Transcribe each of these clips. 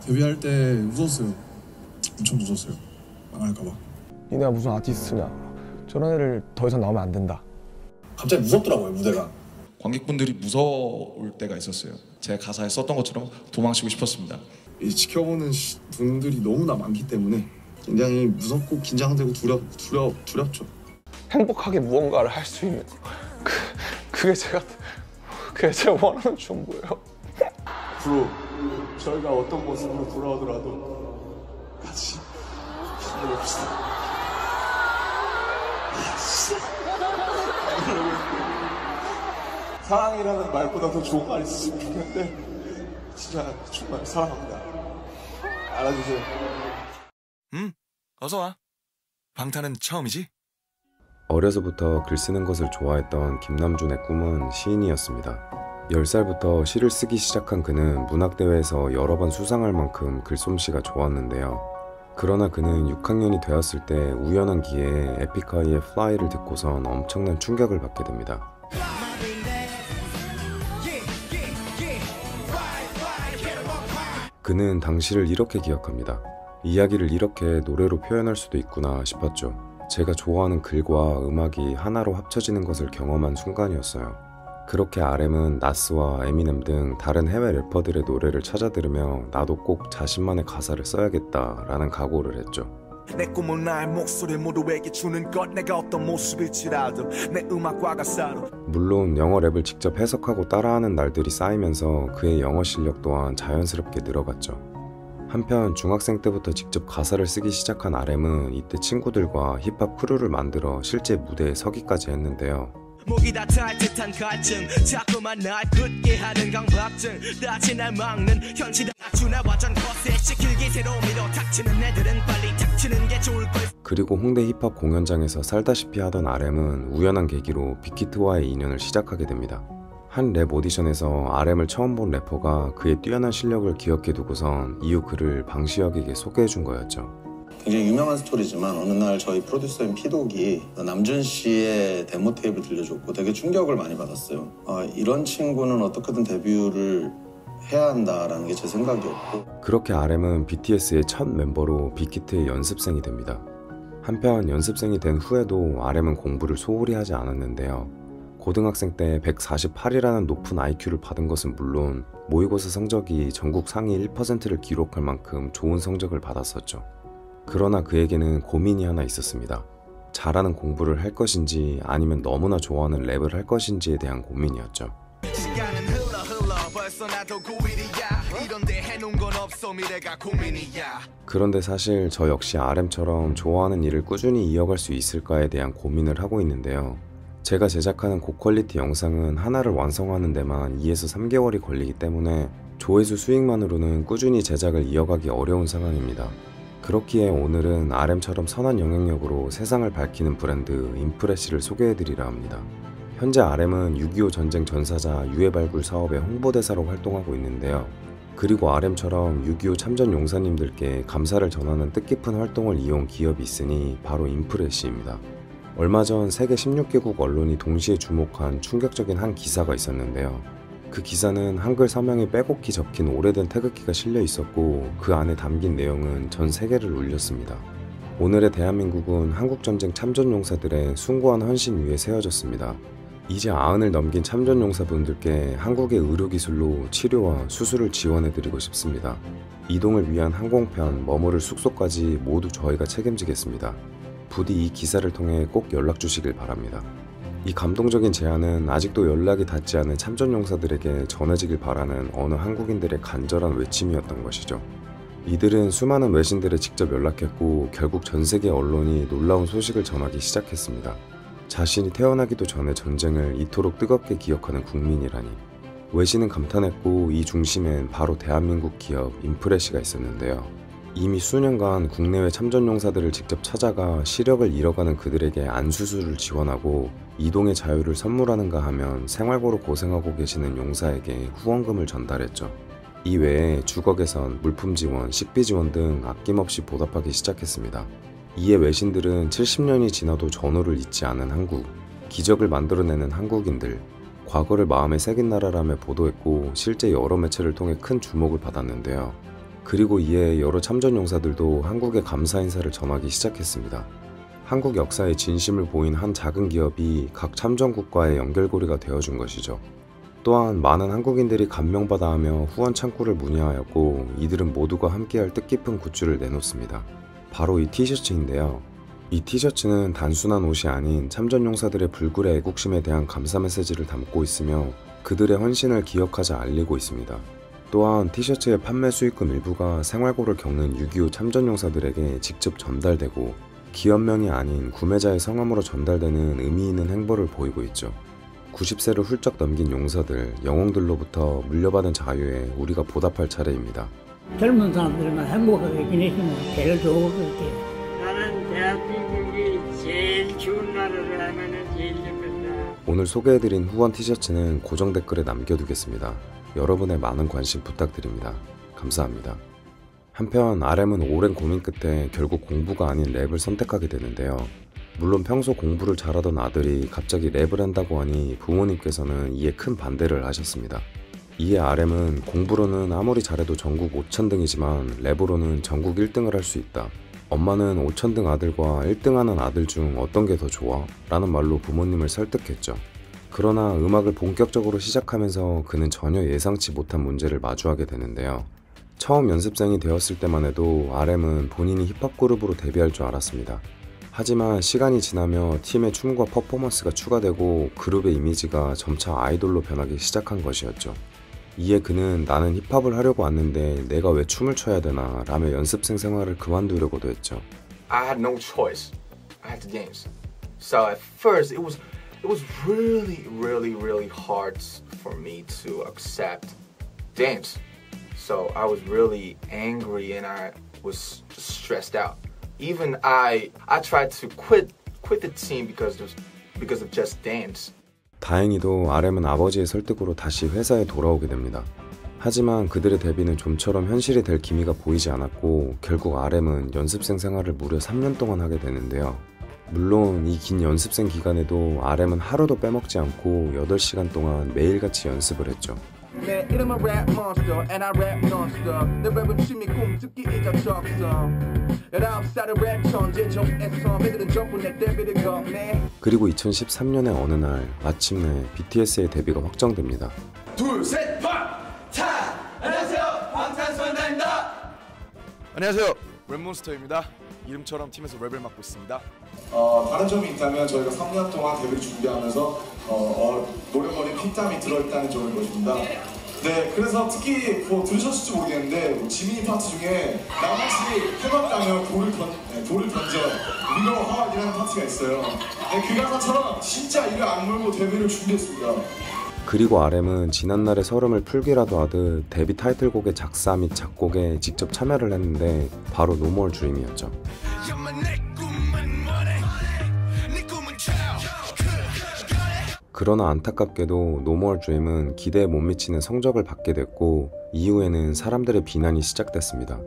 데뷔할 때 웃었어요. 엄청 웃었어요. 망할까봐. 니네가 무슨 아티스트냐. 저런 애를 더 이상 나오면 안 된다. 갑자기 무섭더라고요, 무대가. 관객분들이 무서울 때가 있었어요. 제 가사에 썼던 것처럼 도망치고 싶었습니다. 이 지켜보는 분들이 너무나 많기 때문에 굉장히 무섭고 긴장되고 두렵죠. 행복하게 무언가를 할 수 있는 그게 제가 원하는 전부예요. 앞으로 저희가 어떤 모습으로 돌아오더라도 같이 힘내봅시다. 사랑이라는 말보다 더 좋은 말 있으면 좋겠는데 진짜 정말 사랑합니다. 알아주세요. 어서 와. 방탄은 처음이지? 어려서부터 글 쓰는 것을 좋아했던 김남준의 꿈은 시인이었습니다. 10살부터 시를 쓰기 시작한 그는 문학대회에서 여러 번 수상할 만큼 글솜씨가 좋았는데요. 그러나 그는 6학년이 되었을 때 우연한 기회에 에픽하이의 Fly를 듣고선 엄청난 충격을 받게 됩니다. 그는 당시를 이렇게 기억합니다. 이야기를 이렇게 노래로 표현할 수도 있구나 싶었죠. 제가 좋아하는 글과 음악이 하나로 합쳐지는 것을 경험한 순간이었어요. 그렇게 RM은 나스와 에미넴 등 다른 해외 래퍼들의 노래를 찾아 들으며 나도 꼭 자신만의 가사를 써야겠다라는 각오를 했죠. 내 꿈은 나의 목소리 모두에게 주는 것 내가 어떤 모습일지라도 내 음악과 가사로. 물론 영어 랩을 직접 해석하고 따라하는 날들이 쌓이면서 그의 영어 실력 또한 자연스럽게 늘어갔죠. 한편 중학생 때부터 직접 가사를 쓰기 시작한 RM은 이때 친구들과 힙합 크루를 만들어 실제 무대에 서기까지 했는데요. 목이 다 탈 듯한 갈증 자꾸만 날 굳게 하는 강박증 다시 날 막는 현실은 낮추나 와전 거세시킬 기세로 밀어 닥치는 애들은 빨리 닥치는 게 좋을걸. 그리고 홍대 힙합 공연장에서 살다시피 하던 RM은 우연한 계기로 빅히트와의 인연을 시작하게 됩니다. 한 랩 오디션에서 RM을 처음 본 래퍼가 그의 뛰어난 실력을 기억해 두고선 이후 그를 방시혁에게 소개해 준 거였죠. 굉장히 유명한 스토리지만 어느 날 저희 프로듀서인 피독이 남준 씨의 데모 테이프를 들려줬고 되게 충격을 많이 받았어요. 이런 친구는 어떻게든 데뷔를 해야 한다라는 게 제 생각이었고. 그렇게 RM은 BTS의 첫 멤버로 빅히트의 연습생이 됩니다. 한편 연습생이 된 후에도 RM은 공부를 소홀히 하지 않았는데요. 고등학생 때 148이라는 높은 IQ를 받은 것은 물론 모의고사 성적이 전국 상위 1%를 기록할 만큼 좋은 성적을 받았었죠. 그러나 그에게는 고민이 하나 있었습니다. 잘하는 공부를 할 것인지 아니면 너무나 좋아하는 랩을 할 것인지에 대한 고민이었죠. 시간은 흘러 벌써 나도 9일이야 이런데 해놓은 건 없어 미래가 고민이야. 그런데 사실 저 역시 RM처럼 좋아하는 일을 꾸준히 이어갈 수 있을까에 대한 고민을 하고 있는데요. 제가 제작하는 고퀄리티 영상은 하나를 완성하는 데만 2에서 3개월이 걸리기 때문에 조회수 수익만으로는 꾸준히 제작을 이어가기 어려운 상황입니다. 그렇기에 오늘은 RM처럼 선한 영향력으로 세상을 밝히는 브랜드 인프레시를 소개해드리려 합니다. 현재 RM은 6.25 전쟁 전사자 유해 발굴 사업의 홍보대사로 활동하고 있는데요. 그리고 RM처럼 6.25 참전 용사님들께 감사를 전하는 뜻깊은 활동을 이어온 기업이 있으니 바로 인프레시입니다. 얼마 전 세계 16개국 언론이 동시에 주목한 충격적인 한 기사가 있었는데요. 그 기사는 한글 서명이 빼곡히 적힌 오래된 태극기가 실려 있었고 그 안에 담긴 내용은 전 세계를 울렸습니다. 오늘의 대한민국은 한국전쟁 참전용사들의 숭고한 헌신 위에 세워졌습니다. 이제 90을 넘긴 참전용사분들께 한국의 의료기술로 치료와 수술을 지원해드리고 싶습니다. 이동을 위한 항공편, 머무를 숙소까지 모두 저희가 책임지겠습니다. 부디 이 기사를 통해 꼭 연락 주시길 바랍니다. 이 감동적인 제안은 아직도 연락이 닿지 않은 참전용사들에게 전해지길 바라는 어느 한국인들의 간절한 외침이었던 것이죠. 이들은 수많은 외신들에 직접 연락했고 결국 전 세계 언론이 놀라운 소식을 전하기 시작했습니다. 자신이 태어나기도 전에 전쟁을 이토록 뜨겁게 기억하는 국민이라니. 외신은 감탄했고 이 중심엔 바로 대한민국 기업 인프레시가 있었는데요. 이미 수년간 국내외 참전용사들을 직접 찾아가 시력을 잃어가는 그들에게 안수술을 지원하고 이동의 자유를 선물하는가 하면 생활고로 고생하고 계시는 용사에게 후원금을 전달했죠. 이 외에 주거 개선, 물품 지원, 식비 지원 등 아낌없이 보답하기 시작했습니다. 이에 외신들은 70년이 지나도 전후를 잊지 않은 한국, 기적을 만들어내는 한국인들, 과거를 마음에 새긴 나라라며 보도했고 실제 여러 매체를 통해 큰 주목을 받았는데요. 그리고 이에 여러 참전 용사들도 한국에 감사 인사를 전하기 시작했습니다. 한국 역사에 진심을 보인 한 작은 기업이 각 참전국과의 연결고리가 되어준 것이죠. 또한 많은 한국인들이 감명받아 하며 후원 창구를 문의하였고 이들은 모두가 함께할 뜻깊은 굿즈를 내놓습니다. 바로 이 티셔츠인데요. 이 티셔츠는 단순한 옷이 아닌 참전용사들의 불굴의 애국심에 대한 감사 메시지를 담고 있으며 그들의 헌신을 기억하자 알리고 있습니다. 또한 티셔츠의 판매 수익금 일부가 생활고를 겪는 6.25 참전용사들에게 직접 전달되고 기업명이 아닌 구매자의 성함으로 전달되는 의미 있는 행보를 보이고 있죠. 90세를 훌쩍 넘긴 용사들, 영웅들로부터 물려받은 자유에 우리가 보답할 차례입니다. 젊은 사람들만 행복하게 지내시면 제일 좋을 것 같아요. 나는 대한민국이 제일 좋은 나라를 하면은 제일 좋겠다. 오늘 소개해드린 후원 티셔츠는 고정 댓글에 남겨두겠습니다. 여러분의 많은 관심 부탁드립니다. 감사합니다. 한편 RM은 오랜 고민 끝에 결국 공부가 아닌 랩을 선택하게 되는데요. 물론 평소 공부를 잘하던 아들이 갑자기 랩을 한다고 하니 부모님께서는 이에 큰 반대를 하셨습니다. 이에 RM은 공부로는 아무리 잘해도 전국 5천등이지만 랩으로는 전국 1등을 할 수 있다. 엄마는 5천등 아들과 1등하는 아들 중 어떤 게 더 좋아? 라는 말로 부모님을 설득했죠. 그러나 음악을 본격적으로 시작하면서 그는 전혀 예상치 못한 문제를 마주하게 되는데요. 처음 연습생이 되었을 때만 해도 RM은 본인이 힙합 그룹으로 데뷔할 줄 알았습니다. 하지만 시간이 지나며 팀의 춤과 퍼포먼스가 추가되고 그룹의 이미지가 점차 아이돌로 변하기 시작한 것이었죠. 이에 그는 나는 힙합을 하려고 왔는데 내가 왜 춤을 춰야 되나 라며 연습생 생활을 그만두려고도 했죠. I had no choice. I had to dance. So at first it was really hard for me to accept dance. So I was really angry and I was stressed out. Even I tried to quit the team because of just dance. 다행히도 RM은 아버지의 설득으로 다시 회사에 돌아오게 됩니다. 하지만 그들의 데뷔는 좀처럼 현실이 될 기미가 보이지 않았고 결국 RM은 연습생 생활을 무려 3년 동안 하게 되는데요. 물론 이 긴 연습생 기간에도 RM은 하루도 빼먹지 않고 8시간 동안 매일같이 연습을 했죠. 내 이름은 랩 몬스터 and I rap non-stop. 내 랩은 취미 꿈특기 이적적성. 19살의 랩 천재 정했어. 애들은 전부 내 데뷔를 겁내. 그리고 2013년의 어느 날 마침내 BTS의 데뷔가 확정됩니다. 둘, 셋, 방탄! 안녕하세요, 방탄소년단입니다. 안녕하세요, 랩몬스터입니다. 이름처럼 팀에서 랩을 맡고 있습니다. 다른 점이 있다면 저희가 3년 동안 데뷔를 준비하면서 노력머리 피땀이 들어있다는 점인 것입니다. 네, 그래서 특히 들으셨을지 모르겠는데 지민이 파트 중에 나같이 해봤다면 돌을 던져 리로 하이라는 파트가 있어요. 네, 그 가사처럼 진짜 이를 악물고 데뷔를 준비했습니다. 그리고 RM은 지난날의 서름을 풀기라도 하듯 데뷔 타이틀곡의 작사 및 작곡에 직접 참여를 했는데 바로 No More Dream이었죠. 그러나 안타깝게도 No More Dream은 기대에 못 미치는 성적을 받게 됐고 이후에는 사람들의 비난이 시작됐습니다.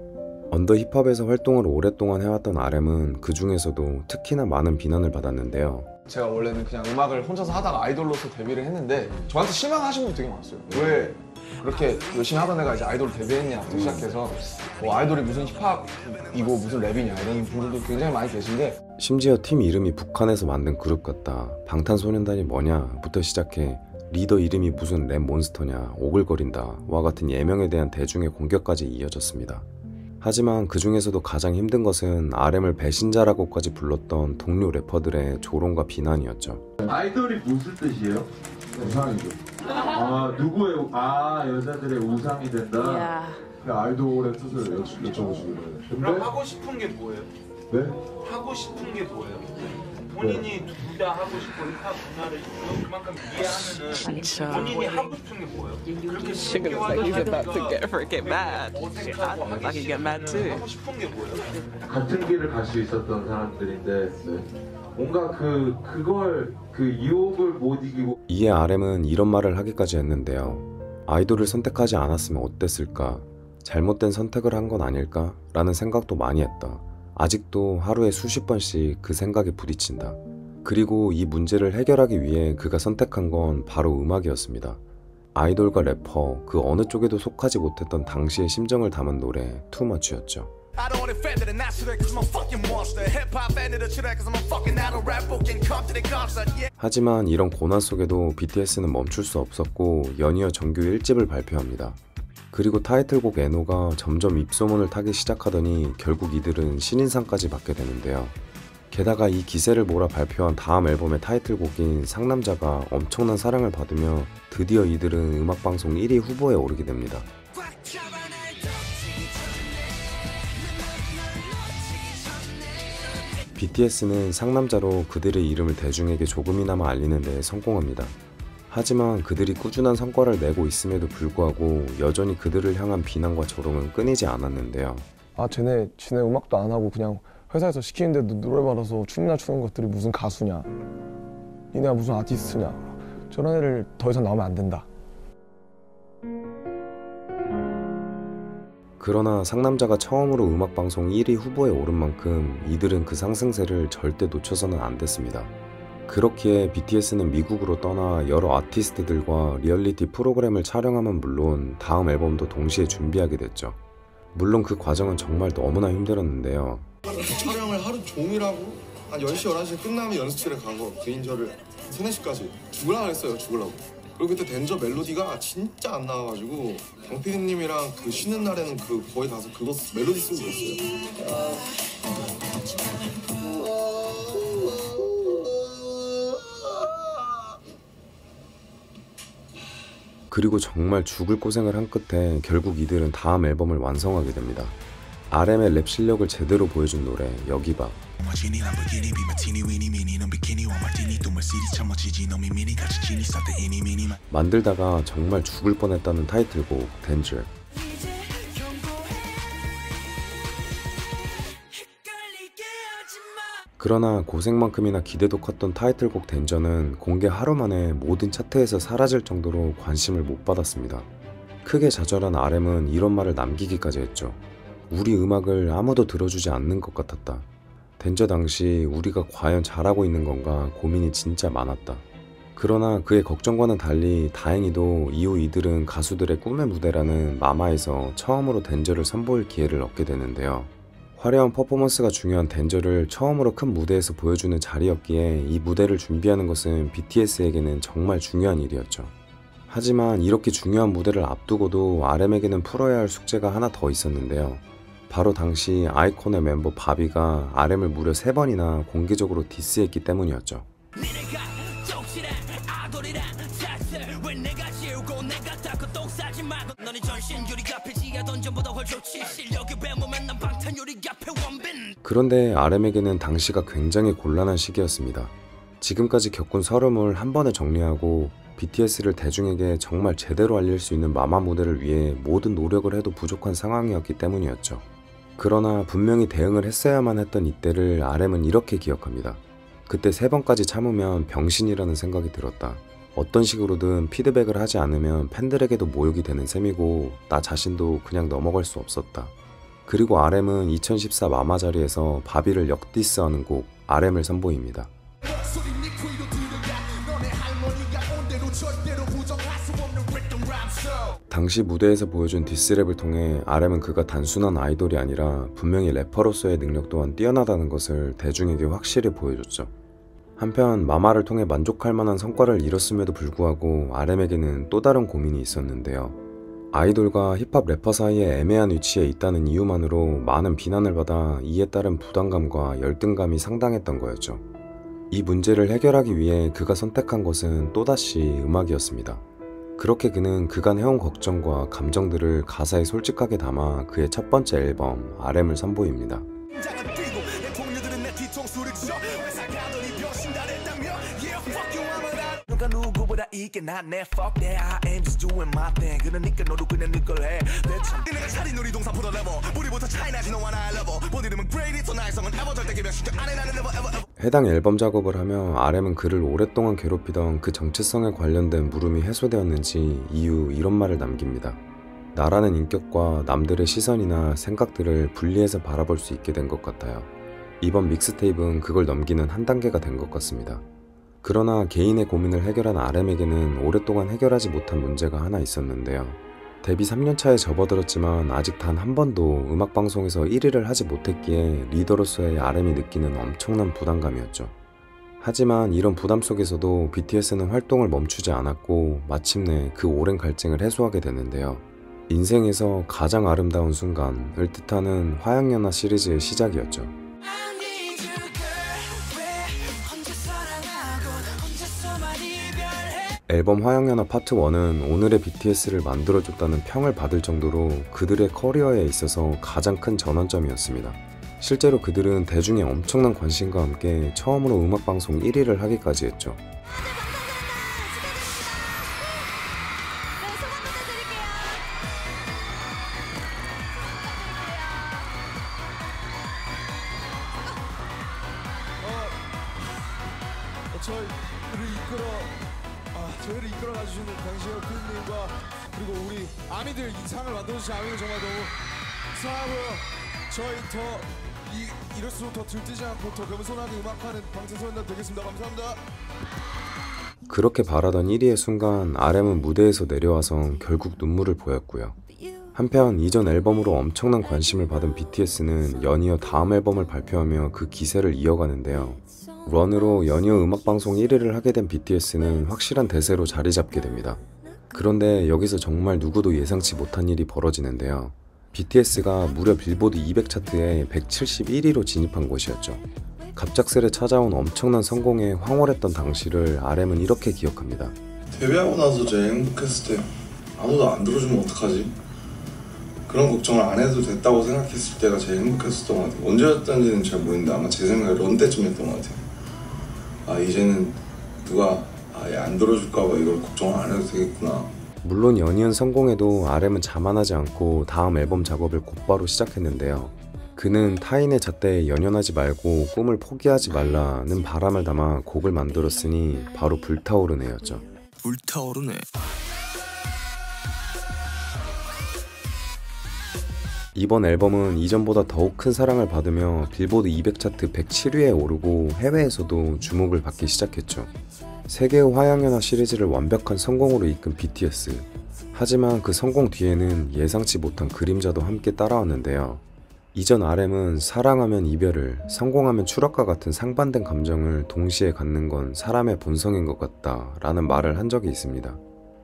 언더 힙합에서 활동을 오랫동안 해왔던 RM은 그 중에서도 특히나 많은 비난을 받았는데요. 제가 원래는 그냥 음악을 혼자서 하다가 아이돌로서 데뷔를 했는데 저한테 실망하시는 분들 되게 많았어요. 왜 그렇게 열심히 하던 애가 이제 아이돌 데뷔했냐부터 시작해서 뭐 아이돌이 무슨 힙합이고 무슨 랩이냐 이런 분들도 굉장히 많이 계신데 심지어 팀 이름이 북한에서 만든 그룹 같다, 방탄소년단이 뭐냐부터 시작해 리더 이름이 무슨 랩 몬스터냐, 오글거린다 와 같은 예명에 대한 대중의 공격까지 이어졌습니다. 하지만 그 중에서도 가장 힘든 것은 RM을 배신자라고까지 불렀던 동료 래퍼들의 조롱과 비난이었죠. 아이돌이 무슨 뜻이에요? 우상이죠. 누구의 여자들의 우상이 된다. 아이돌의 뜻을 여쭤보시길래. 그럼 하고 싶은 게 뭐예요? 네? 하고 싶은 게 뭐예요? 본인이 둘 다 하고 싶고 힙합 문화를 그만큼 이해하면은 본인이 하고 싶은 게 뭐예요? 그렇게 하고 싶은 게 뭐예요? 같은 길을 갈 수 있었던 사람들인데 뭔가 그걸 유혹을 못 이기고. 이에 RM은 이런 말을 하기까지 했는데요. 아이돌을 선택하지 않았으면 어땠을까? 잘못된 선택을 한 건 아닐까? 라는 생각도 많이 했다. 아직도 하루에 수십 번씩 그 생각에 부딪힌다. 그리고 이 문제를 해결하기 위해 그가 선택한 건 바로 음악이었습니다. 아이돌과 래퍼 그 어느 쪽에도 속하지 못했던 당시의 심정을 담은 노래 투머치였죠. 하지만 이런 고난 속에도 BTS는 멈출 수 없었고 연이어 정규 1집을 발표합니다. 그리고 타이틀곡 에노가 점점 입소문을 타기 시작하더니 결국 이들은 신인상까지 받게 되는데요. 게다가 이 기세를 몰아 발표한 다음 앨범의 타이틀곡인 상남자가 엄청난 사랑을 받으며 드디어 이들은 음악방송 1위 후보에 오르게 됩니다. BTS는 상남자로 그들의 이름을 대중에게 조금이나마 알리는 데 성공합니다. 하지만 그들이 꾸준한 성과를 내고 있음에도 불구하고 여전히 그들을 향한 비난과 조롱은 끊이지 않았는데요. 아 지네 음악도 안 하고 그냥 회사에서 시키는데도 노래 받아서 춤이나 추는 것들이 무슨 가수냐, 니네가 무슨 아티스트냐, 저런 애를 더 이상 나오면 안 된다. 그러나 상남자가 처음으로 음악방송 1위 후보에 오른 만큼 이들은 그 상승세를 절대 놓쳐서는 안 됐습니다. 그렇기에 BTS는 미국으로 떠나 여러 아티스트들과 리얼리티 프로그램을 촬영함은 물론 다음 앨범도 동시에 준비하게 됐죠. 물론 그 과정은 정말 너무나 힘들었는데요. 촬영을 하루 종일 하고 한 10시, 11시에 끝나면 연습실에 가고 개인절을 3, 4시까지 죽으려고 했어요. 죽으려고. 그리고 그때 덴저 멜로디가 진짜 안 나와가지고 강 PD님이랑 그 쉬는 날에는 그 거의 가서 그거 멜로디 쓰고 그랬어요. 그리고 정말 죽을 고생을 한 끝에 결국 이들은 다음 앨범을 완성하게 됩니다. RM의 랩 실력을 제대로 보여준 노래 여기 봐. 만들다가 정말 죽을 뻔했다는 타이틀곡 덴저. 그러나 고생만큼이나 기대도 컸던 타이틀곡 덴저는 공개 하루 만에 모든 차트에서 사라질 정도로 관심을 못 받았습니다. 크게 좌절한 RM은 이런 말을 남기기까지 했죠. 우리 음악을 아무도 들어주지 않는 것 같았다. 덴저 당시 우리가 과연 잘하고 있는 건가 고민이 진짜 많았다. 그러나 그의 걱정과는 달리 다행히도 이후 이들은 가수들의 꿈의 무대라는 마마에서 처음으로 덴저를 선보일 기회를 얻게 되는데요. 화려한 퍼포먼스가 중요한 덴저를 처음으로 큰 무대에서 보여주는 자리였기에 이 무대를 준비하는 것은 BTS에게는 정말 중요한 일이었죠. 하지만 이렇게 중요한 무대를 앞두고도 RM에게는 풀어야 할 숙제가 하나 더 있었는데요. 바로 당시 아이콘의 멤버 바비가 RM을 무려 3번이나 공개적으로 디스했기 때문이었죠. 그런데 RM에게는 당시가 굉장히 곤란한 시기였습니다. 지금까지 겪은 서름을 한 번에 정리하고 BTS를 대중에게 정말 제대로 알릴 수 있는 마마 무대를 위해 모든 노력을 해도 부족한 상황이었기 때문이었죠. 그러나 분명히 대응을 했어야만 했던 이때를 RM은 이렇게 기억합니다. 그때 3번까지 참으면 병신이라는 생각이 들었다. 어떤 식으로든 피드백을 하지 않으면 팬들에게도 모욕이 되는 셈이고 나 자신도 그냥 넘어갈 수 없었다. 그리고 RM은 2014 마마 자리에서 바비를 역디스하는 곡 RM을 선보입니다. 당시 무대에서 보여준 디스랩을 통해 RM은 그가 단순한 아이돌이 아니라 분명히 래퍼로서의 능력 또한 뛰어나다는 것을 대중에게 확실히 보여줬죠. 한편 마마를 통해 만족할 만한 성과를 이뤘음에도 불구하고 RM에게는 또 다른 고민이 있었는데요. 아이돌과 힙합 래퍼 사이에 애매한 위치에 있다는 이유만으로 많은 비난을 받아 이에 따른 부담감과 열등감이 상당했던 거였죠. 이 문제를 해결하기 위해 그가 선택한 것은 또다시 음악이었습니다. 그렇게 그는 그간 해온 걱정과 감정들을 가사에 솔직하게 담아 그의 첫 번째 앨범 RM을 선보입니다. 해당 앨범 작업을 하며 RM은 그를 오랫동안 괴롭히던 그 정체성에 관련된 물음이 해소되었는지 이후 이런 말을 남깁니다. 나라는 인격과 남들의 시선이나 생각들을 분리해서 바라볼 수 있게 된 것 같아요. 이번 믹스테이프는 그걸 넘기는 한 단계가 된 것 같습니다. 그러나 개인의 고민을 해결한 RM에게는 오랫동안 해결하지 못한 문제가 하나 있었는데요. 데뷔 3년차에 접어들었지만 아직 단 한 번도 음악방송에서 1위를 하지 못했기에 리더로서의 RM이 느끼는 엄청난 부담감이었죠. 하지만 이런 부담 속에서도 BTS는 활동을 멈추지 않았고 마침내 그 오랜 갈증을 해소하게 되는데요. 인생에서 가장 아름다운 순간을 뜻하는 화양연화 시리즈의 시작이었죠. 앨범 화양연화 파트 1은 오늘의 BTS를 만들어줬다는 평을 받을 정도로 그들의 커리어에 있어서 가장 큰 전환점이었습니다. 실제로 그들은 대중의 엄청난 관심과 함께 처음으로 음악방송 1위를 하기까지 했죠. 저희를 이끌어가 주시는 강시혁 PD님과 그리고 우리 아미들 이 상을 만들어주신 아미들 정말 너무 사랑하고요. 저희 이럴수록 더 들뜨지 않고 더 겸손하게 음악하는 방탄소년단 되겠습니다. 감사합니다. 그렇게 바라던 1위의 순간 RM은 무대에서 내려와서 결국 눈물을 보였고요. 한편 이전 앨범으로 엄청난 관심을 받은 BTS는 연이어 다음 앨범을 발표하며 그 기세를 이어가는데요. 런으로 연이어 음악방송 1위를 하게 된 BTS는 확실한 대세로 자리 잡게 됩니다. 그런데 여기서 정말 누구도 예상치 못한 일이 벌어지는데요. BTS가 무려 빌보드 200 차트에 171위로 진입한 것이었죠. 갑작스레 찾아온 엄청난 성공에 황홀했던 당시를 RM은 이렇게 기억합니다. 데뷔하고 나서 제일 행복했을 때 아무도 안 들어주면 어떡하지? 그런 걱정을 안 해도 됐다고 생각했을 때가 제일 행복했었던 것 같아요. 언제였던지는 잘 모르겠는데 아마 제 생각에 런 때쯤이었던 것 같아요. 아 이제는 누가 아예 안 들어줄까봐 이걸 걱정을 안 해도 되겠구나. 물론 연이은 성공에도 RM은 자만하지 않고 다음 앨범 작업을 곧바로 시작했는데요. 그는 타인의 잣대에 연연하지 말고 꿈을 포기하지 말라는 바람을 담아 곡을 만들었으니 바로 불타오르네였죠. 불타오르네. 이번 앨범은 이전보다 더욱 큰 사랑을 받으며 빌보드 200 차트 107위에 오르고 해외에서도 주목을 받기 시작했죠. 세계의 화양연화 시리즈를 완벽한 성공으로 이끈 BTS. 하지만 그 성공 뒤에는 예상치 못한 그림자도 함께 따라왔는데요. 이전 RM은 사랑하면 이별을, 성공하면 추락과 같은 상반된 감정을 동시에 갖는 건 사람의 본성인 것 같다 라는 말을 한 적이 있습니다.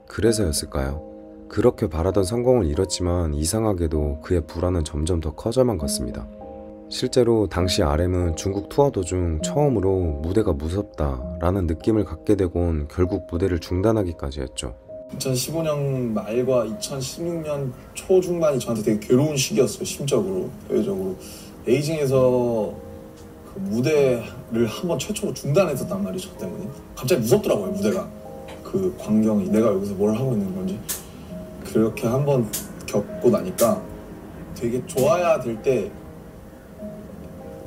그래서였을까요? 그렇게 바라던 성공을 이뤘지만 이상하게도 그의 불안은 점점 더 커져만 갔습니다. 실제로 당시 RM은 중국 투어 도중 처음으로 무대가 무섭다 라는 느낌을 갖게 되곤 결국 무대를 중단하기까지 했죠. 2015년 말과 2016년 초중반이 저한테 되게 괴로운 시기였어요. 심적으로, 대외적으로. 베이징에서 그 무대를 한번 최초로 중단했었단 말이에요. 저 때문에. 갑자기 무섭더라고요, 무대가. 그 광경이 내가 여기서 뭘 하고 있는 건지. 그렇게 한번 겪고 나니까 되게 좋아야 될 때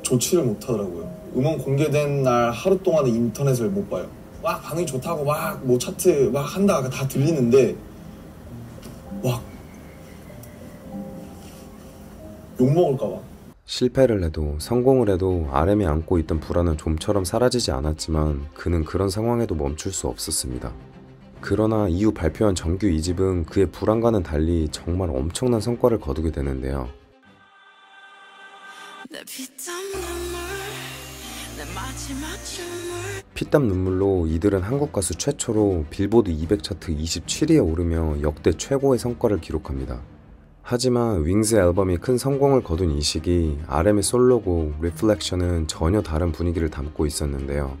좋지를 못하더라고요. 음원 공개된 날 하루 동안은 인터넷을 못 봐요. 막 반응이 좋다고 막 뭐 차트 막 한다 다 들리는데 막 욕먹을까 봐. 실패를 해도 성공을 해도 RM이 안고 있던 불안은 좀처럼 사라지지 않았지만 그는 그런 상황에도 멈출 수 없었습니다. 그러나 이후 발표한 정규 2집은 그의 불안과는 달리 정말 엄청난 성과를 거두게 되는데요. 피땀 눈물로 이들은 한국 가수 최초로 빌보드 200 차트 27위에 오르며 역대 최고의 성과를 기록합니다. 하지만 윙즈 앨범이 큰 성공을 거둔 이 시기 RM의 솔로곡 Reflection은 전혀 다른 분위기를 담고 있었는데요.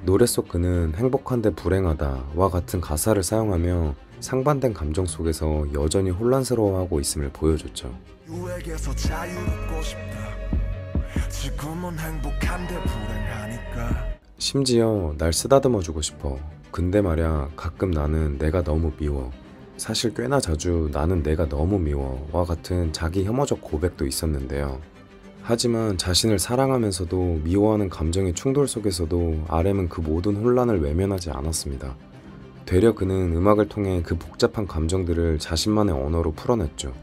노래 속 그는 행복한데 불행하다와 같은 가사를 사용하며 상반된 감정 속에서 여전히 혼란스러워하고 있음을 보여줬죠. 유에게서 자유롭고 싶다. 지금은 행복한데 불행하니까. 심지어 날 쓰다듬어주고 싶어. 근데 말야 가끔 나는 내가 너무 미워. 사실 꽤나 자주 나는 내가 너무 미워와 같은 자기 혐오적 고백도 있었는데요. 하지만 자신을 사랑하면서도 미워하는 감정의 충돌 속에서도 RM은 그 모든 혼란을 외면하지 않았습니다. 되려 그는 음악을 통해 그 복잡한 감정들을 자신만의 언어로 풀어냈죠.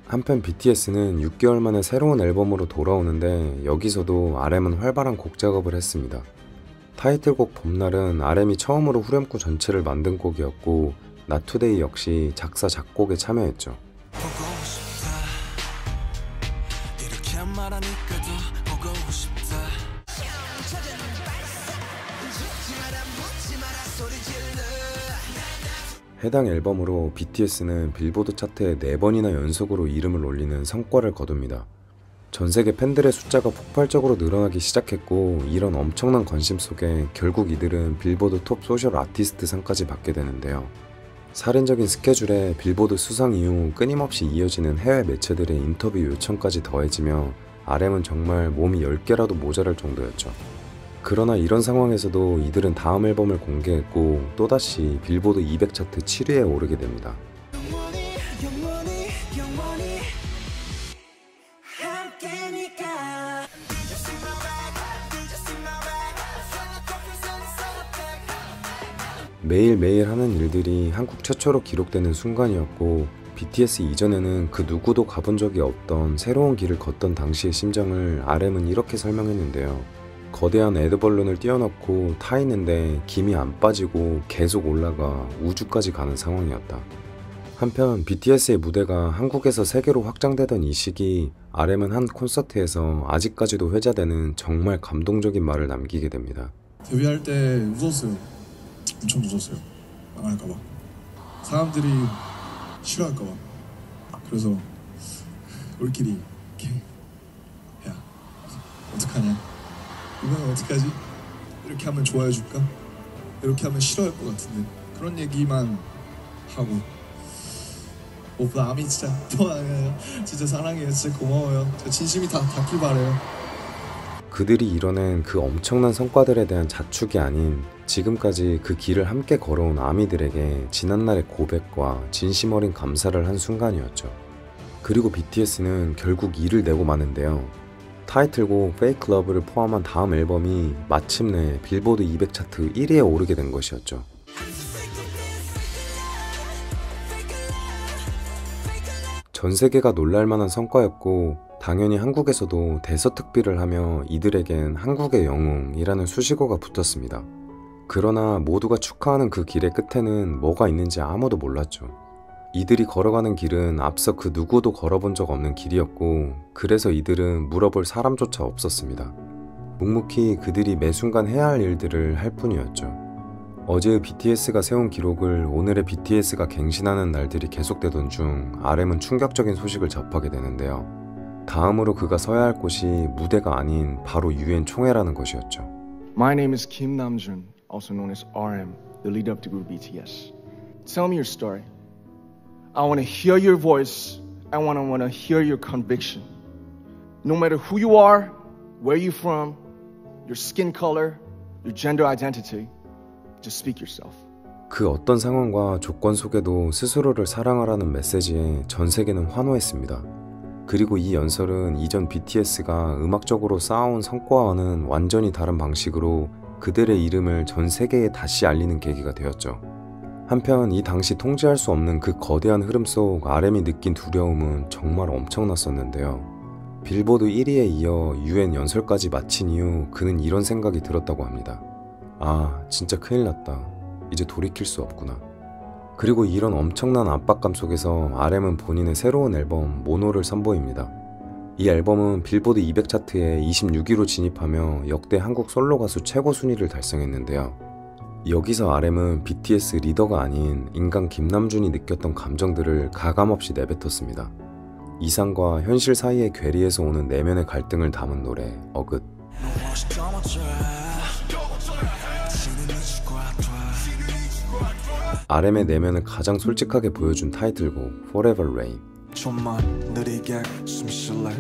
한편 BTS는 6개월 만에 새로운 앨범으로 돌아오는데 여기서도 RM은 활발한 곡 작업을 했습니다. 타이틀곡 봄날은 RM이 처음으로 후렴구 전체를 만든 곡이었고 나투데이 역시 작사 작곡에 참여했죠. 해당 앨범으로 BTS는 빌보드 차트에 4번이나 연속으로 이름을 올리는 성과를 거둡니다. 전 세계 팬들의 숫자가 폭발적으로 늘어나기 시작했고 이런 엄청난 관심 속에 결국 이들은 빌보드 톱 소셜 아티스트 상까지 받게 되는데요. 살인적인 스케줄에 빌보드 수상 이후 끊임없이 이어지는 해외 매체들의 인터뷰 요청까지 더해지며 RM은 정말 몸이 10개라도 모자랄 정도였죠. 그러나 이런 상황에서도 이들은 다음 앨범을 공개했고 또다시 빌보드 200 차트 7위에 오르게 됩니다. 매일매일 하는 일들이 한국 최초로 기록되는 순간이었고 BTS 이전에는 그 누구도 가본 적이 없던 새로운 길을 걷던 당시의 심정을 RM은 이렇게 설명했는데요. 거대한 에드벌룬을 띄워놓고 타 있는데 김이 안 빠지고 계속 올라가 우주까지 가는 상황이었다. 한편 BTS의 무대가 한국에서 세계로 확장되던 이 시기 RM은 한 콘서트에서 아직까지도 회자되는 정말 감동적인 말을 남기게 됩니다. 데뷔할 때 웃었어요. 엄청 웃었어요. 망할까봐. 사람들이 싫어할까봐. 그래서 우리끼리 이렇게 야 어떡하냐? 이번엔 어떡하지? 이렇게 하면 좋아해 줄까? 이렇게 하면 싫어할 것 같은데 그런 얘기만 하고 오빠 아미 진짜 좋아해요. 진짜 사랑해요. 진짜 고마워요. 저 진심이 다 닿길 바래요. 그들이 이뤄낸 그 엄청난 성과들에 대한 자축이 아닌 지금까지 그 길을 함께 걸어온 아미들에게 지난날의 고백과 진심 어린 감사를 한 순간이었죠. 그리고 BTS는 결국 이를 내고 마는데요. 타이틀곡 Fake Love를 포함한 다음 앨범이 마침내 빌보드 200 차트 1위에 오르게 된 것이었죠. 전 세계가 놀랄만한 성과였고 당연히 한국에서도 대서특비를 하며 이들에겐 한국의 영웅이라는 수식어가 붙었습니다. 그러나 모두가 축하하는 그 길의 끝에는 뭐가 있는지 아무도 몰랐죠. 이들이 걸어가는 길은 앞서 그 누구도 걸어본 적 없는 길이었고 그래서 이들은 물어볼 사람조차 없었습니다. 묵묵히 그들이 매 순간 해야 할 일들을 할 뿐이었죠. 어제의 BTS가 세운 기록을 오늘의 BTS가 갱신하는 날들이 계속되던 중 RM은 충격적인 소식을 접하게 되는데요. 다음으로 그가 서야 할 곳이 무대가 아닌 바로 UN 총회라는 것이었죠. My name is Kim Namjoon, also known as RM, the leader of the group BTS. Tell me your story. I want to hear your voice. I want to hear your conviction. No matter who you are, where you're from, your skin color, your gender identity, just speak yourself. 그 어떤 상황과 조건 속에도 스스로를 사랑하라는 메시지에 전 세계는 환호했습니다. 그리고 이 연설은 이전 BTS가 음악적으로 쌓아온 성과와는 완전히 다른 방식으로 그들의 이름을 전 세계에 다시 알리는 계기가 되었죠. 한편 이 당시 통제할 수 없는 그 거대한 흐름 속 RM이 느낀 두려움은 정말 엄청났었는데요. 빌보드 1위에 이어 UN 연설까지 마친 이후 그는 이런 생각이 들었다고 합니다. 아, 진짜 큰일 났다. 이제 돌이킬 수 없구나. 그리고 이런 엄청난 압박감 속에서 RM은 본인의 새로운 앨범 모노를 선보입니다. 이 앨범은 빌보드 200 차트에 26위로 진입하며 역대 한국 솔로 가수 최고 순위를 달성했는데요. 여기서 RM은 BTS 리더가 아닌 인간 김남준이 느꼈던 감정들을 가감없이 내뱉었습니다. 이상과 현실 사이의 괴리에서 오는 내면의 갈등을 담은 노래 어긋. RM의 내면을 가장 솔직하게 보여준 타이틀곡 Forever Rain. 좀만 느리게 숨 쉴래?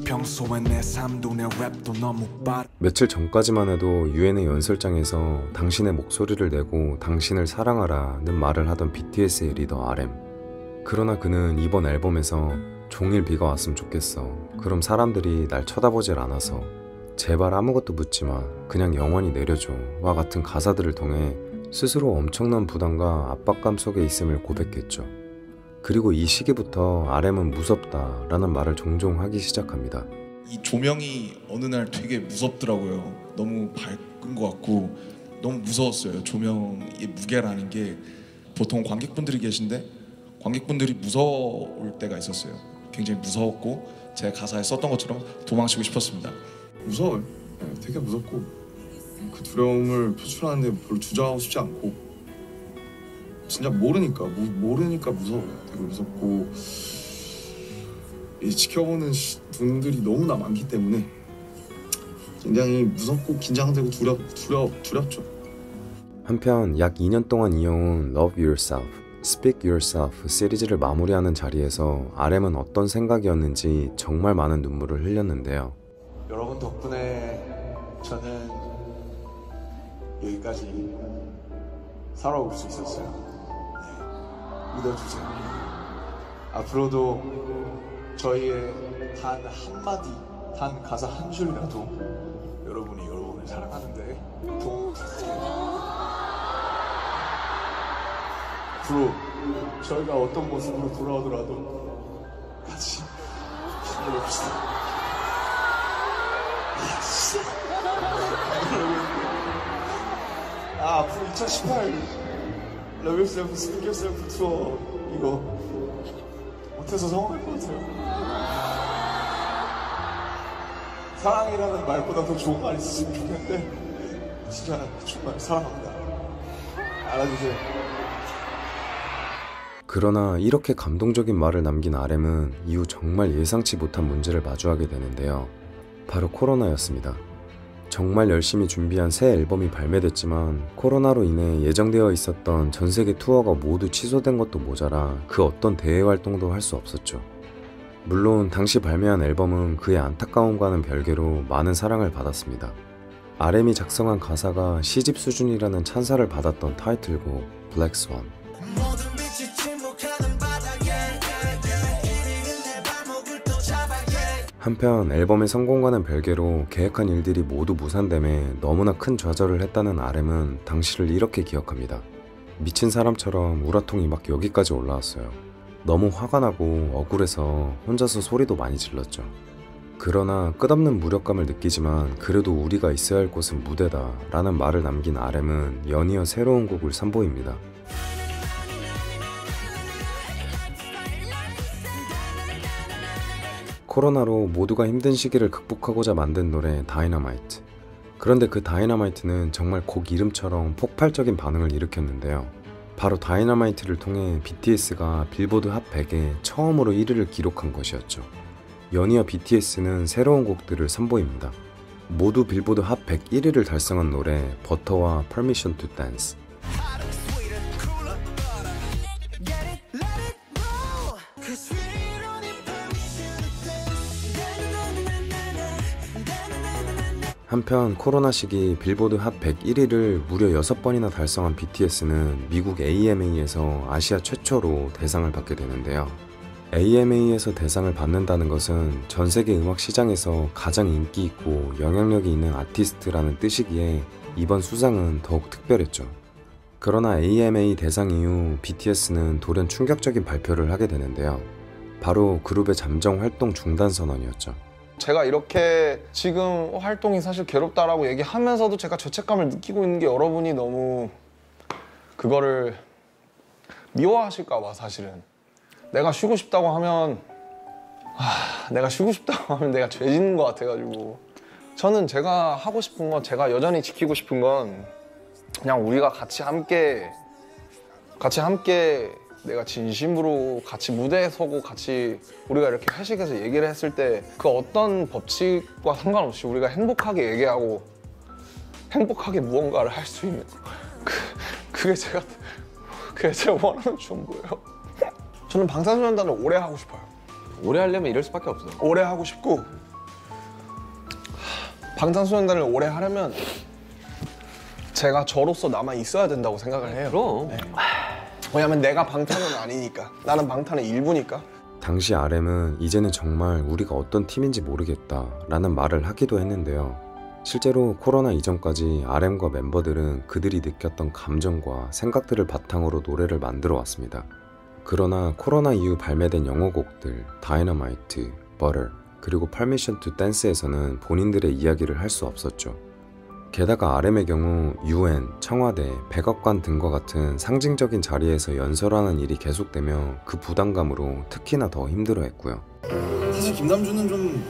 평소에 내 삶도 내 랩도 너무 빠르. 며칠 전까지만 해도 UN의 연설장에서 당신의 목소리를 내고 당신을 사랑하라는 말을 하던 BTS의 리더 RM. 그러나 그는 이번 앨범에서 종일 비가 왔으면 좋겠어. 그럼 사람들이 날 쳐다보질 않아서 제발 아무것도 묻지 마. 그냥 영원히 내려줘. 와 같은 가사들을 통해 스스로 엄청난 부담과 압박감 속에 있음을 고백했죠. 그리고 이 시기부터 RM은 무섭다 라는 말을 종종 하기 시작합니다. 이 조명이 어느 날 되게 무섭더라고요. 너무 밝고 끈 것 같고 너무 무서웠어요. 조명의 무게라는 게 보통 관객분들이 계신데 관객분들이 무서울 때가 있었어요. 굉장히 무서웠고 제 가사에 썼던 것처럼 도망치고 싶었습니다. 무서워요. 네, 되게 무섭고 그 두려움을 표출하는데 별로 주저하고 싶지 않고 진짜 모르니까 무서워요. 되게 무섭고 이 지켜보는 분들이 너무나 많기 때문에 굉장히 무섭고 긴장되고 두렵죠. 한편 약 2년 동안 이어온 Love Yourself, Speak Yourself 시리즈를 마무리하는 자리에서 RM은 어떤 생각이었는지 정말 많은 눈물을 흘렸는데요. 여러분 덕분에 저는 여기까지 살아올 수 있었어요. 네, 믿어주세요. 앞으로도 저희의 단 한마디, 단 가사 한 줄이라도 여러분이 여러분을 사랑하는데 도움 부탁드려요. 앞으로 저희가 어떤 모습으로 돌아오더라도 같이 힘내봅시다. 앞으로 2018 Love Yourself, Speak Yourself 투어 이거 못해서 서운할 것 같아요. 사랑이라는 말보다 더 좋은 말 있었으면 좋겠는데 진짜 정말 사랑합니다. 알아주세요. 그러나 이렇게 감동적인 말을 남긴 RM은 이후 정말 예상치 못한 문제를 마주하게 되는데요. 바로 코로나였습니다. 정말 열심히 준비한 새 앨범이 발매됐지만 코로나로 인해 예정되어 있었던 전 세계 투어가 모두 취소된 것도 모자라 그 어떤 대외 활동도 할 수 없었죠. 물론 당시 발매한 앨범은 그의 안타까움과는 별개로 많은 사랑을 받았습니다. RM이 작성한 가사가 시집 수준이라는 찬사를 받았던 타이틀곡 Black Swan. 한편 앨범의 성공과는 별개로 계획한 일들이 모두 무산됨에 너무나 큰 좌절을 했다는 RM은 당시를 이렇게 기억합니다. 미친 사람처럼 우라통이 막 여기까지 올라왔어요. 너무 화가 나고 억울해서 혼자서 소리도 많이 질렀죠. 그러나 끝없는 무력감을 느끼지만 그래도 우리가 있어야 할 곳은 무대다 라는 말을 남긴 RM은 연이어 새로운 곡을 선보입니다. 코로나로 모두가 힘든 시기를 극복하고자 만든 노래 다이너마이트. 그런데 그 다이너마이트는 정말 곡 이름처럼 폭발적인 반응을 일으켰는데요. 바로 다이너마이트를 통해 BTS가 빌보드 핫 100에 처음으로 1위를 기록한 것이었죠. 연이어 BTS는 새로운 곡들을 선보입니다. 모두 빌보드 핫 100 1위를 달성한 노래 버터와 Permission to Dance. 한편 코로나 시기 빌보드 핫 100 1위를 무려 6번이나 달성한 BTS는 미국 AMA에서 아시아 최초로 대상을 받게 되는데요. AMA에서 대상을 받는다는 것은 전 세계 음악 시장에서 가장 인기 있고 영향력이 있는 아티스트라는 뜻이기에 이번 수상은 더욱 특별했죠. 그러나 AMA 대상 이후 BTS는 돌연 충격적인 발표를 하게 되는데요. 바로 그룹의 잠정 활동 중단 선언이었죠. 제가 이렇게 지금 활동이 사실 괴롭다라고 얘기하면서도 제가 죄책감을 느끼고 있는 게 여러분이 너무 그거를 미워하실까 봐. 사실은 내가 쉬고 싶다고 하면 내가 쉬고 싶다고 하면 내가 죄 짓는 것 같아가지고 저는 제가 하고 싶은 건, 제가 여전히 지키고 싶은 건 그냥 우리가 같이 함께 내가 진심으로 같이 무대에 서고 같이 우리가 이렇게 회식해서 얘기를 했을 때 그 어떤 법칙과 상관없이 우리가 행복하게 얘기하고 행복하게 무언가를 할 수 있는 그게 제가 원하는 전부예요. 저는 방탄소년단을 오래 하고 싶어요. 오래 하려면 이럴 수밖에 없어. 오래 하고 싶고 방탄소년단을 오래 하려면 제가 저로서 남아 있어야 된다고 생각을 해요. 그럼. 네. 왜냐면 내가 방탄은 아니니까. 나는 방탄의 일부니까. 당시 RM은 이제는 정말 우리가 어떤 팀인지 모르겠다 라는 말을 하기도 했는데요. 실제로 코로나 이전까지 RM과 멤버들은 그들이 느꼈던 감정과 생각들을 바탕으로 노래를 만들어 왔습니다. 그러나 코로나 이후 발매된 영어곡들 다이너마이트, 버터, 그리고 Permission to Dance에서는 본인들의 이야기를 할 수 없었죠. 게다가 RM의 경우 UN, 청와대, 백악관 등과 같은 상징적인 자리에서 연설하는 일이 계속되며 그 부담감으로 특히나 더 힘들어했고요. 사실 김남준은 좀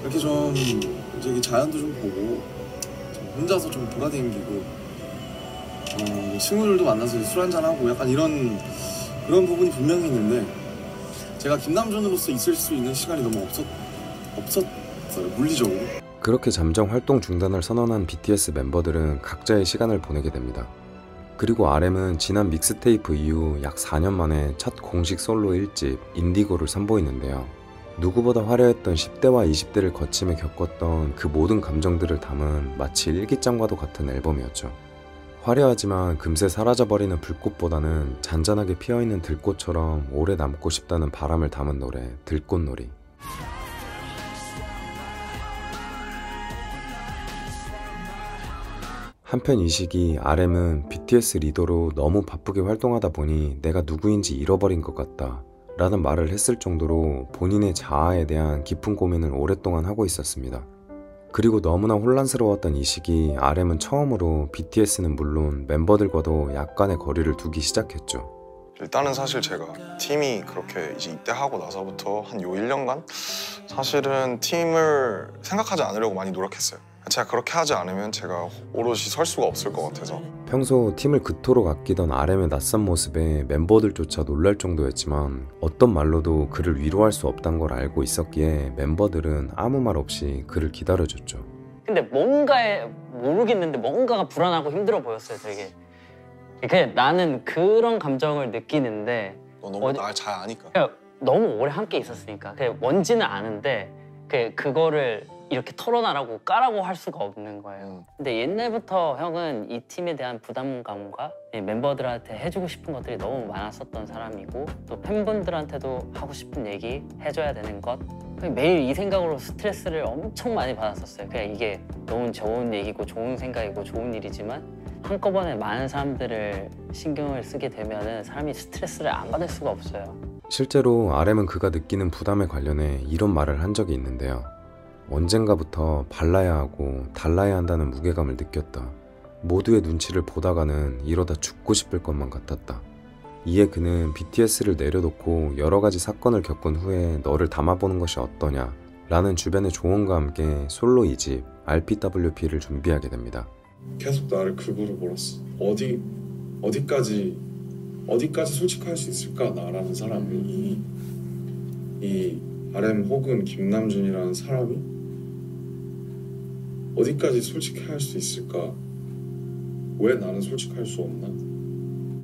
이렇게 좀 저기 자연도 좀 보고 좀 혼자서 좀 돌아다니고 친구들도 만나서 술 한잔하고 약간 그런 부분이 분명히 있는데 제가 김남준으로서 있을 수 있는 시간이 너무 없었어요, 물리적으로. 그렇게 잠정 활동 중단을 선언한 BTS 멤버들은 각자의 시간을 보내게 됩니다. 그리고 RM은 지난 믹스테이프 이후 약 4년 만에 첫 공식 솔로 1집 인디고를 선보이는데요. 누구보다 화려했던 10대와 20대를 거치며 겪었던 그 모든 감정들을 담은 마치 일기장과도 같은 앨범이었죠. 화려하지만 금세 사라져버리는 불꽃보다는 잔잔하게 피어있는 들꽃처럼 오래 남고 싶다는 바람을 담은 노래 들꽃놀이. 한편 이 시기 RM은 BTS 리더로 너무 바쁘게 활동하다 보니 내가 누구인지 잃어버린 것 같다 라는 말을 했을 정도로 본인의 자아에 대한 깊은 고민을 오랫동안 하고 있었습니다. 그리고 너무나 혼란스러웠던 이 시기 RM은 처음으로 BTS는 물론 멤버들과도 약간의 거리를 두기 시작했죠. 일단은 사실 제가 팀이 그렇게 이제 입대하고 나서부터 한 요 1년간 사실은 팀을 생각하지 않으려고 많이 노력했어요. 제가 그렇게 하지 않으면 제가 오롯이 설 수가 없을 것 같아서. 평소 팀을 그토록 아끼던 RM의 낯선 모습에 멤버들조차 놀랄 정도였지만 어떤 말로도 그를 위로할 수 없다는 걸 알고 있었기에 멤버들은 아무 말 없이 그를 기다려줬죠. 근데 모르겠는데 뭔가가 불안하고 힘들어 보였어요, 되게. 그냥 나는 그런 감정을 느끼는데 너 너무 날 잘 아니까. 그냥 너무 오래 함께 있었으니까 그냥 뭔지는 아는데 그거를 이렇게 털어놔라고 까라고 할 수가 없는 거예요. 근데 옛날부터 형은 이 팀에 대한 부담감과 멤버들한테 해주고 싶은 것들이 너무 많았었던 사람이고 또 팬분들한테도 하고 싶은 얘기 해줘야 되는 것 매일 이 생각으로 스트레스를 엄청 많이 받았었어요. 그냥 이게 너무 좋은 얘기고 좋은 생각이고 좋은 일이지만 한꺼번에 많은 사람들을 신경을 쓰게 되면은 사람이 스트레스를 안 받을 수가 없어요. 실제로 RM은 그가 느끼는 부담에 관련해 이런 말을 한 적이 있는데요. 언젠가부터 발라야 하고 달라야 한다는 무게감을 느꼈다. 모두의 눈치를 보다가는 이러다 죽고 싶을 것만 같았다. 이에 그는 BTS를 내려놓고 여러 가지 사건을 겪은 후에 너를 담아보는 것이 어떠냐 라는 주변의 조언과 함께 솔로 2집 RPWP를 준비하게 됩니다. 계속 나를 극으로 몰았어. 어디까지 솔직할 수 있을까 나라는 사람이 이 RM 혹은 김남준이라는 사람이 어디까지 솔직할 수 있을까? 왜 나는 솔직할 수 없나?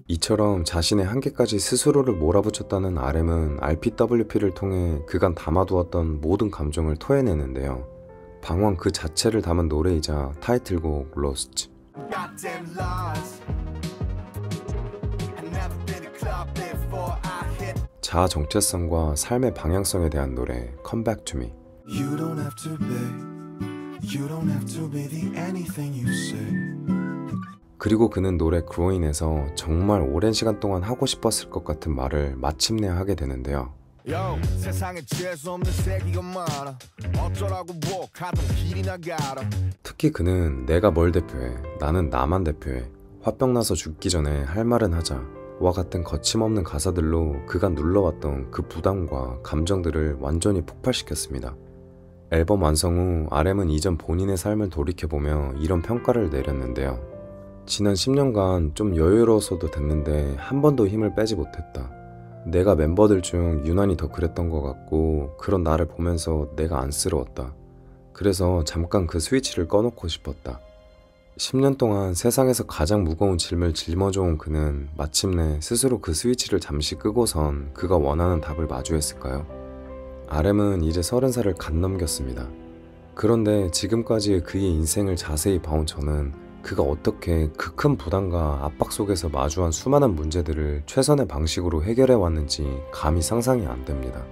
이처럼 자신의 한계까지 스스로를 몰아붙였다는 RM은 RPWP를 통해 그간 담아두었던 모든 감정을 토해내는데요. 방황 그 자체를 담은 노래이자 타이틀곡 Lost. 자아 정체성과 삶의 방향성에 대한 노래 Come Back to Me. You don't have to be the anything you say. 그리고 그는 노래 Growing에서 정말 오랜 시간 동안 하고 싶었을 것 같은 말을 마침내 하게 되는데요. Yo, 세상에 재수 없는 세기가 많아. 어쩌라고 뭐 가던 길이나 가라. 특히 그는 내가 뭘 대표해, 나는 나만 대표해, 화병 나서 죽기 전에 할 말은 하자 와 같은 거침없는 가사들로 그간 눌러왔던 그 부담과 감정들을 완전히 폭발시켰습니다. 앨범 완성 후 RM은 이전 본인의 삶을 돌이켜보며 이런 평가를 내렸는데요. 지난 10년간 좀 여유로웠어도 됐는데 한 번도 힘을 빼지 못했다. 내가 멤버들 중 유난히 더 그랬던 것 같고 그런 나를 보면서 내가 안쓰러웠다. 그래서 잠깐 그 스위치를 꺼놓고 싶었다. 10년 동안 세상에서 가장 무거운 짐을 짊어져온 그는 마침내 스스로 그 스위치를 잠시 끄고선 그가 원하는 답을 마주했을까요? RM은 이제 30살을 갓 넘겼습니다. 그런데 지금까지의 그의 인생을 자세히 봐온 저는 그가 어떻게 그 큰 부담과 압박 속에서 마주한 수많은 문제들을 최선의 방식으로 해결해 왔는지 감히 상상이 안 됩니다.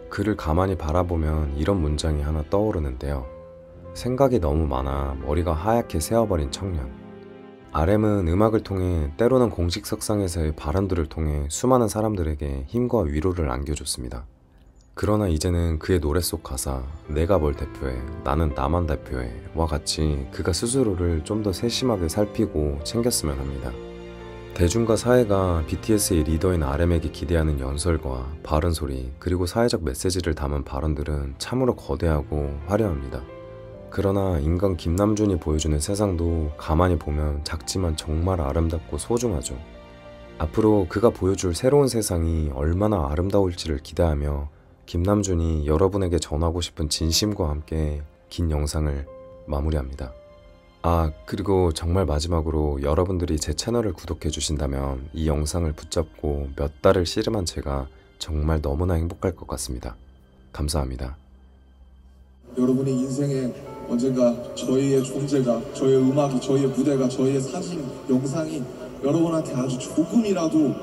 그를 가만히 바라보면 이런 문장이 하나 떠오르는데요. 생각이 너무 많아 머리가 하얗게 새어버린 청년. RM은 음악을 통해 때로는 공식 석상에서의 발언들을 통해 수많은 사람들에게 힘과 위로를 안겨줬습니다. 그러나 이제는 그의 노래 속 가사 내가 뭘 대표해, 나는 나만 대표해 와 같이 그가 스스로를 좀 더 세심하게 살피고 챙겼으면 합니다. 대중과 사회가 BTS의 리더인 RM에게 기대하는 연설과 바른 소리 그리고 사회적 메시지를 담은 발언들은 참으로 거대하고 화려합니다. 그러나 인간 김남준이 보여주는 세상도 가만히 보면 작지만 정말 아름답고 소중하죠. 앞으로 그가 보여줄 새로운 세상이 얼마나 아름다울지를 기대하며 김남준이 여러분에게 전하고 싶은 진심과 함께 긴 영상을 마무리합니다. 그리고 정말 마지막으로 여러분들이 제 채널을 구독해 주신다면 이 영상을 붙잡고 몇 달을 씨름한 제가 정말 너무나 행복할 것 같습니다. 감사합니다. 여러분의 인생에 언젠가 저희의 존재가, 저희의 음악이, 저희의 무대가, 저희의 사진, 영상이 여러분한테 아주 조금이라도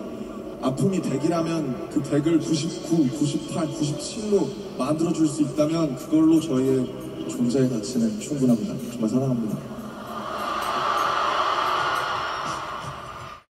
아픔이 100이라면 그 100을 99, 98, 97로 만들어줄 수 있다면 그걸로 저희의 존재의 가치는 충분합니다. 정말 사랑합니다.